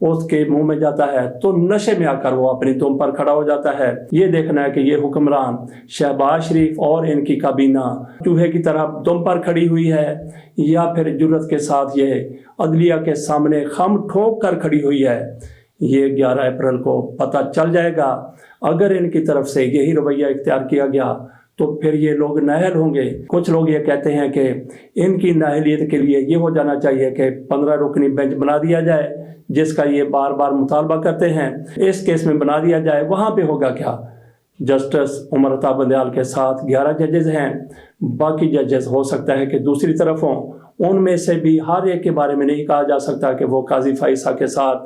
اس کے منہ میں جاتا ہے تو نشے میں آ کر وہ اپنی دم پر کھڑا ہو جاتا ہے۔ یہ دیکھنا ہے کہ یہ حکمران شہباز شریف اور ان کی کابینہ چوہے کی طرح دم پر کھڑی ہوئی ہے یا پھر جرت کے ساتھ یہ عدلیہ کے سامنے خم ٹھوک کر کھڑی ہوئی ہے۔ یہ 11 اپریل کو پتہ چل جائے گا۔ اگر ان کی طرف سے یہی رویہ اختیار کیا گیا تو پھر یہ لوگ نااہل ہوں گے۔ کچھ لوگ یہ کہتے ہیں کہ ان کی نااہلیت کے لیے یہ ہو جانا چاہیے کہ 15 رکنی بینچ بنا دیا جائے، جس کا یہ بار بار مطالبہ کرتے ہیں۔ اس کیس میں بنا دیا جائے، وہاں پہ ہوگا کیا؟ جسٹس عمر عطا بندیال کے ساتھ 11 ججز ہیں، باقی ججز ہو سکتا ہے کہ دوسری طرف ہوں۔ ان میں سے بھی ہر ایک کے بارے میں نہیں کہا جا سکتا کہ وہ قاضی فائصہ کے ساتھ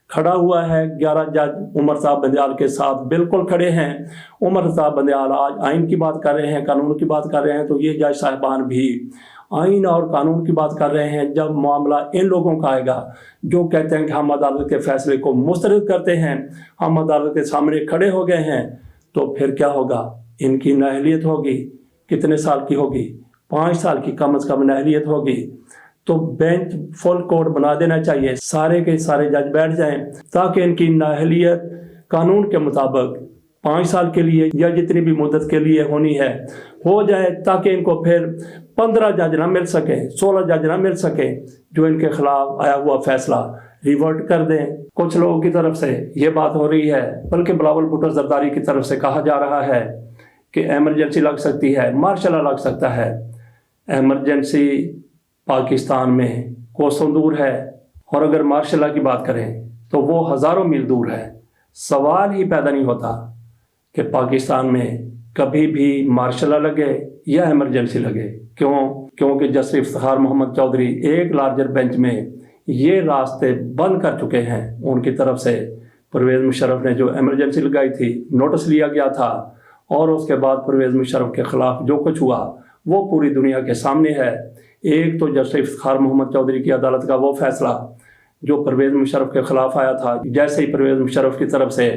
کھڑا ہوا ہے۔ 11 جج عمر عطا بندیال کے ساتھ بالکل کھڑے ہیں۔ عمر عطا بندیال آج آئین کی بات کر رہے ہیں، قانون کی بات کر رہے ہیں، تو یہ جج صاحبان بھی آئین اور قانون کی بات کر رہے ہیں۔ جب معاملہ ان لوگوں کا آئے گا جو کہتے ہیں کہ ہم عدالت کے فیصلے کو مسترد کرتے ہیں، ہم عدالت کے سامنے کھڑے ہو گئے ہیں، تو پھر کیا ہوگا؟ ان کی نااہلیت ہوگی۔ کتنے سال کی ہوگی؟ 5 سال کی کم از کم نااہلیت ہوگی۔ تو بینچ فل کوڈ بنا دینا چاہیے، سارے کے سارے جج بیٹھ جائیں تاکہ ان کی نااہلیت قانون کے مطابق 5 سال کے لیے یا جتنی بھی مدت کے لیے ہونی ہے ہو جائے، تاکہ ان کو پھر 15 جج نہ مل سکے، 16 جج نہ مل سکے جو ان کے خلاف آیا ہوا فیصلہ ریورٹ کر دیں۔ کچھ لوگوں کی طرف سے یہ بات ہو رہی ہے، بلکہ بلاول بھٹو زرداری کی طرف سے کہا جا رہا ہے کہ ایمرجنسی لگ سکتی ہے، مارشل لا لگ سکتا ہے۔ ایمرجنسی پاکستان میں کوسوں دور ہے، اور اگر مارشل لا کی بات کریں تو وہ ہزاروں میل دور ہے۔ سوال ہی پیدا نہیں ہوتا کہ پاکستان میں کبھی بھی مارشل لا لگے یا ایمرجنسی لگے۔ کیونکہ جسٹس افتخار محمد چودھری ایک لارجر بینچ میں یہ راستے بند کر چکے ہیں۔ ان کی طرف سے پرویز مشرف نے جو ایمرجنسی لگائی تھی، نوٹس لیا گیا تھا، اور اس کے بعد پرویز مشرف کے خلاف جو کچھ ہوا وہ پوری دنیا کے سامنے ہے۔ ایک تو جسٹس افتخار محمد چودھری کی عدالت کا وہ فیصلہ جو پرویز مشرف کے خلاف آیا تھا، جیسے ہی پرویز مشرف کی طرف سے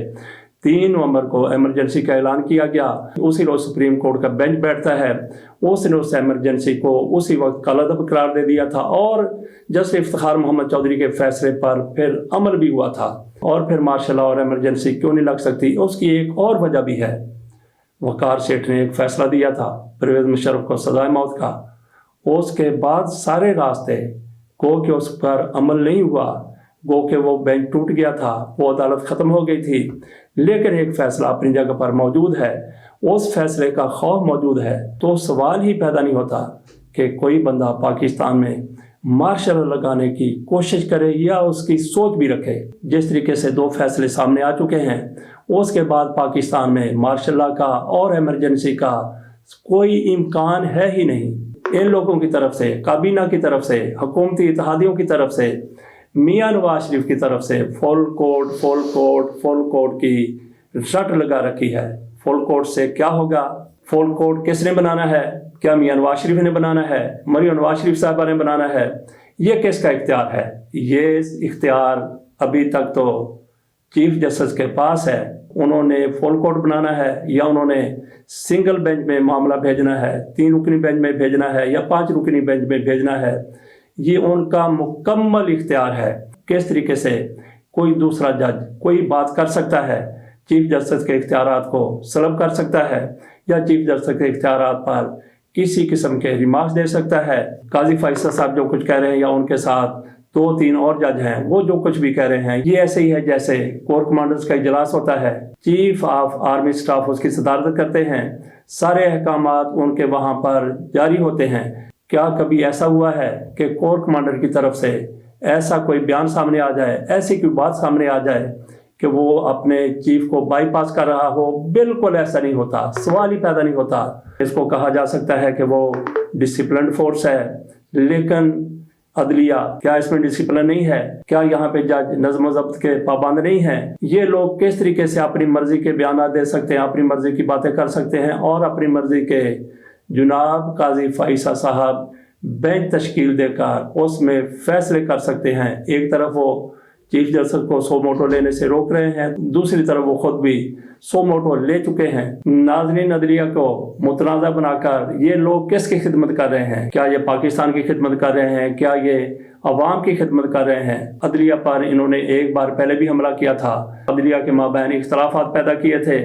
3 نومبر کو ایمرجنسی کا اعلان کیا گیا، اسی روز سپریم کورٹ کا بینچ بیٹھتا ہے، اس نے اس ایمرجنسی کو اسی وقت کالعدم قرار دے دیا تھا، اور جسٹس افتخار محمد چودھری کے فیصلے پر پھر عمل بھی ہوا تھا۔ اور پھر مارشل لا اور ایمرجنسی کیوں نہیں لگ سکتی؟ اس کی ایک اور وجہ بھی ہے۔ وقار سیٹھ نے ایک فیصلہ دیا تھا پرویز مشرف کو سزائے موت کا، اس کے بعد سارے راستے گو کہ اس پر عمل نہیں ہوا، گو کہ وہ بینچ ٹوٹ گیا تھا، وہ عدالت ختم ہو گئی تھی، لیکن ایک فیصلہ اپنی جگہ پر موجود ہے، اس فیصلے کا خوف موجود ہے۔ تو سوال ہی پیدا نہیں ہوتا کہ کوئی بندہ پاکستان میں مارشل لا لگانے کی کوشش کرے یا اس کی سوچ بھی رکھے۔ جس طریقے سے 2 فیصلے سامنے آ چکے ہیں، اس کے بعد پاکستان میں مارشل لا کا اور ایمرجنسی کا کوئی امکان ہے ہی نہیں۔ ان لوگوں کی طرف سے، کابینہ کی طرف سے، حکومتی اتحادیوں کی طرف سے، میاں نواز شریف کی طرف سے فل کوڈ کی رٹ لگا رکھی ہے۔ فل کوڈ سے کیا ہوگا؟ فل کوڈ کس نے بنانا ہے؟ کیا میاں نواز شریف نے بنانا ہے؟ مریم نواز شریف صاحبہ نے بنانا ہے؟ یہ کس کا اختیار ہے؟ یہ اختیار ابھی تک تو چیف جسٹس کے پاس ہے۔ انہوں نے فل کوڈ بنانا ہے یا انہوں نے سنگل بینچ میں معاملہ بھیجنا ہے، 3 رکنی بینچ میں بھیجنا ہے یا 5 رکنی بینچ میں بھیجنا ہے، یہ ان کا مکمل اختیار ہے۔ کس طریقے سے کوئی دوسرا جج کوئی بات کر سکتا ہے، چیف جسٹس کے اختیارات کو سلب کر سکتا ہے یا چیف جسٹس کے اختیارات پر کسی قسم کے ریمارکس دے سکتا ہے۔ قاضی فائصہ صاحب جو کچھ کہہ رہے ہیں یا ان کے ساتھ 2-3 اور جج ہیں وہ جو کچھ بھی کہہ رہے ہیں، یہ ایسے ہی ہے جیسے کور کمانڈرز کا اجلاس ہوتا ہے، چیف آف آرمی سٹاف اس کی صدارت کرتے ہیں، سارے احکامات ان کے وہاں پر جاری ہوتے ہیں۔ کیا کبھی ایسا ہوا ہے کہ کور کمانڈر کی طرف سے ایسا کوئی بیان سامنے آ جائے، ایسی کوئی بات سامنے آ جائے کہ وہ اپنے چیف کو بائی پاس کر رہا ہو؟ بالکل ایسا نہیں ہوتا، سوال ہی پیدا نہیں ہوتا۔ اس کو کہا جا سکتا ہے کہ وہ ڈسپلنڈ فورس ہے، لیکن عدلیہ کیا اس میں ڈسپلن نہیں ہے؟ کیا یہاں پہ جج نظم و ضبط کے پابند نہیں ہیں؟ یہ لوگ کس طریقے سے اپنی مرضی کے بیانات دے سکتے ہیں، اپنی مرضی کی باتیں کر سکتے ہیں، اور اپنی مرضی کے جناب قاضی فائصہ صاحب بینچ تشکیل دے کر اس میں فیصلے کر سکتے ہیں؟ ایک طرف وہ چیف جسٹس کو سو موٹو لینے سے روک رہے ہیں، دوسری طرف وہ خود بھی سو موٹو لے چکے ہیں۔ ناظرین عدلیہ کو متنازع بنا کر یہ لوگ کس کی خدمت کر رہے ہیں؟ کیا یہ پاکستان کی خدمت کر رہے ہیں؟ کیا یہ عوام کی خدمت کر رہے ہیں۔ عدلیہ پر انہوں نے ایک بار پہلے بھی حملہ کیا تھا، عدلیہ کے مابین اختلافات پیدا کیے تھے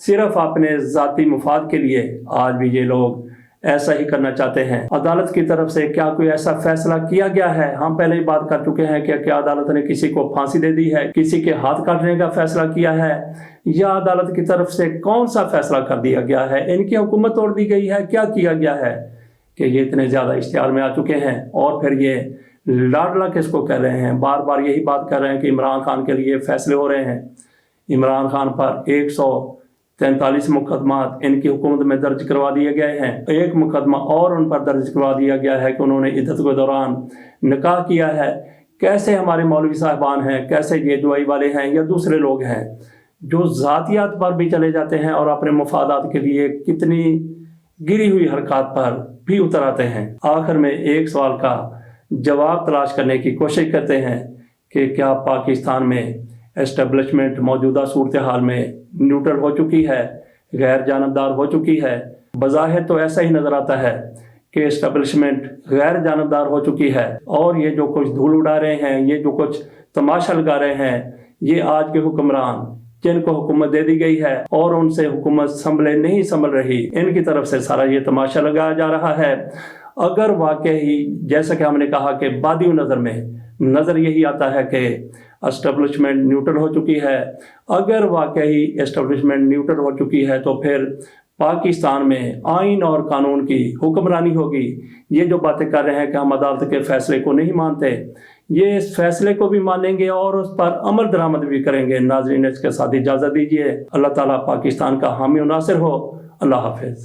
صرف اپنے ذاتی مفاد کے لیے۔ آج بھی یہ لوگ ایسا ہی کرنا چاہتے ہیں۔ عدالت کی طرف سے کیا کوئی ایسا فیصلہ کیا گیا ہے؟ ہم پہلے ہی بات کر چکے ہیں کہ کیا عدالت نے کسی کو پھانسی دے دی ہے، کسی کے ہاتھ کاٹنے کا فیصلہ کیا ہے، یا عدالت کی طرف سے کون سا فیصلہ کر دیا گیا ہے؟ ان کی حکومت توڑ دی گئی ہے، کیا کیا گیا ہے کہ یہ اتنے زیادہ اشتہار میں آ چکے ہیں؟ اور پھر یہ لاڈلا کس کو کہہ رہے ہیں؟ بار بار یہی بات کر رہے ہیں کہ عمران خان کے لیے فیصلے ہو رہے ہیں۔ عمران خان پر 143 مقدمات ان کی حکومت میں درج کروا دیے گئے ہیں۔ ایک مقدمہ اور ان پر درج کروا دیا گیا ہے کہ انہوں نے عدت کے دوران نکاح کیا ہے۔ کیسے ہمارے مولوی صاحبان ہیں، کیسے یہ دعائی والے ہیں یا دوسرے لوگ ہیں جو ذاتیات پر بھی چلے جاتے ہیں اور اپنے مفادات کے لیے کتنی گری ہوئی حرکات پر بھی اتر آتے ہیں۔ آخر میں ایک سوال کا جواب تلاش کرنے کی کوشش کرتے ہیں کہ کیا پاکستان میں اسٹیبلشمنٹ موجودہ صورتحال میں نیوٹرل ہو چکی ہے، غیر جانبدار ہو چکی ہے؟ بظاہر تو ایسا ہی نظر آتا ہے کہ اسٹیبلشمنٹ غیر جانبدار ہو چکی ہے، اور یہ جو کچھ دھول اڑا رہے ہیں، یہ جو کچھ تماشا لگا رہے ہیں، یہ آج کے حکمران جن کو حکومت دے دی گئی ہے اور ان سے حکومت نہیں سنبھل رہی، ان کی طرف سے سارا یہ تماشا لگایا جا رہا ہے۔ اگر واقعی جیسا کہ ہم نے کہا کہ بادی نظر میں نظر یہی آتا ہے کہ اسٹیبلشمنٹ نیوٹرل ہو چکی ہے، اگر واقعی اسٹیبلشمنٹ نیوٹرل ہو چکی ہے تو پھر پاکستان میں آئین اور قانون کی حکمرانی ہوگی۔ یہ جو باتیں کر رہے ہیں کہ ہم عدالت کے فیصلے کو نہیں مانتے، یہ اس فیصلے کو بھی مانیں گے اور اس پر عمل درآمد بھی کریں گے۔ ناظرین، اس کے ساتھ اجازت دیجیے۔ اللہ تعالیٰ پاکستان کا حامی و ناصر ہو۔ اللہ حافظ۔